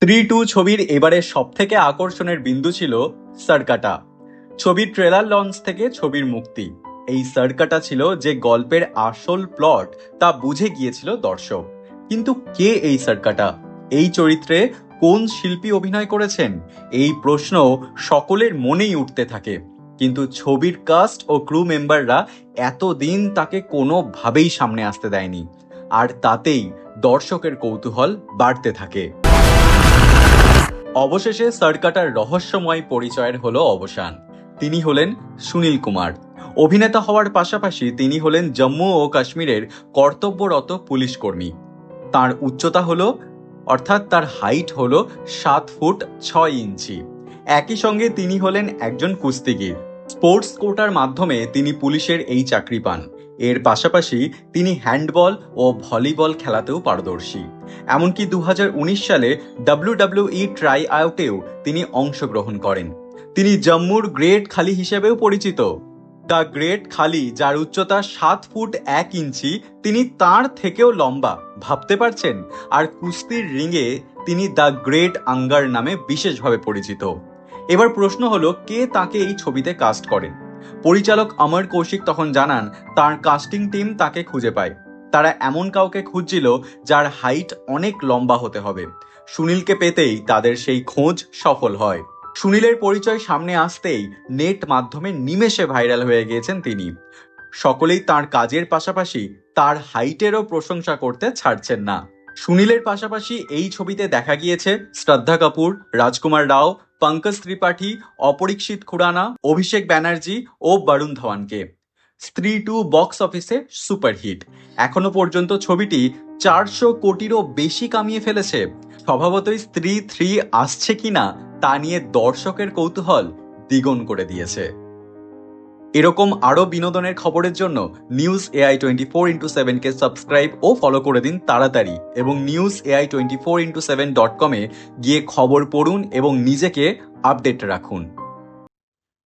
স্ত্রী টু ছবির এবারে সবথেকে আকর্ষণের বিন্দু ছিল সার্কাটা। ছবির ট্রেলার লঞ্চ থেকে ছবির মুক্তি, এই সার্কাটা ছিল যে গল্পের আসল প্লট তা বুঝে গিয়েছিল দর্শক। কিন্তু কে এই সার্কাটা, এই চরিত্রে কোন শিল্পী অভিনয় করেছেন, এই প্রশ্ন সকলের মনেই উঠতে থাকে। কিন্তু ছবির কাস্ট ও ক্রু মেম্বাররা এতদিন তাকে কোনোভাবেই সামনে আসতে দেয়নি, আর তাতেই দর্শকের কৌতূহল বাড়তে থাকে। অবশেষে সার্কাটার রহস্যময় পরিচয়ের হলো অবসান। তিনি হলেন সুনীল কুমার। অভিনেতা হওয়ার পাশাপাশি তিনি হলেন জম্মু ও কাশ্মীরের কর্তব্যরত পুলিশ কর্মী। তার উচ্চতা হলো, অর্থাৎ তার হাইট হলো 7 ফুট 6 ইঞ্চি। একই সঙ্গে তিনি হলেন একজন কুস্তিগির। স্পোর্টস কোটার মাধ্যমে তিনি পুলিশের এই চাকরি পান। এর পাশাপাশি তিনি হ্যান্ডবল ও ভলিবল খেলাতেও পারদর্শী। এমনকি 2019 সালে WWE ট্রাই আউটেও তিনি অংশগ্রহণ করেন। তিনি জম্মুর গ্রেট খালি হিসেবেও পরিচিত। দ্য গ্রেট খালি, যার উচ্চতা 7 ফুট 1 ইঞ্চি, তিনি তার থেকেও লম্বা, ভাবতে পারছেন? আর কুস্তির রিংয়ে তিনি দ্য গ্রেট আঙ্গার নামে বিশেষভাবে পরিচিত। এবার প্রশ্ন হলো, কে তাকে এই ছবিতে কাস্ট করেন? পরিচালক অমর কৌশিক তখন জানান তার কাস্টিং টিম তাকে খুঁজে পায়। তারা এমন কাউকে খুঁজছিল যার হাইট অনেক লম্বা হতে হবে। সুনীলকে পেতেই তাদের সেই খোঁজ সফল হয়। সুনীলের পরিচয় সামনে আসতেই নেট মাধ্যমে নিমেষে ভাইরাল হয়ে গিয়েছেন তিনি। সকলেই তার কাজের পাশাপাশি তার হাইটেরও প্রশংসা করতে ছাড়ছেন না। সুনীলের পাশাপাশি এই ছবিতে দেখা গিয়েছে শ্রদ্ধা কাপুর, রাজকুমার রাও, পঙ্কজ ত্রিপাঠী, অপরিক্ষিত খুরানা, অভিষেক ব্যানার্জি ও বরুণ ধওয়ানকে। স্ত্রী টু বক্স অফিসে সুপারহিট। এখনো পর্যন্ত ছবিটি 400 কোটিরও বেশি কামিয়ে ফেলেছে। স্বভাবতই স্ত্রী 3 আসছে কিনা তা নিয়ে দর্শকের কৌতূহল দ্বিগুণ করে দিয়েছে। এরকম আরও বিনোদনের খবরের জন্য নিউজ AI24x7-কে সাবস্ক্রাইব ও ফলো করে দিন তাড়াতাড়ি, এবং নিউজ AI24x7.com-এ গিয়ে খবর পড়ুন এবং নিজেকে আপডেট রাখুন।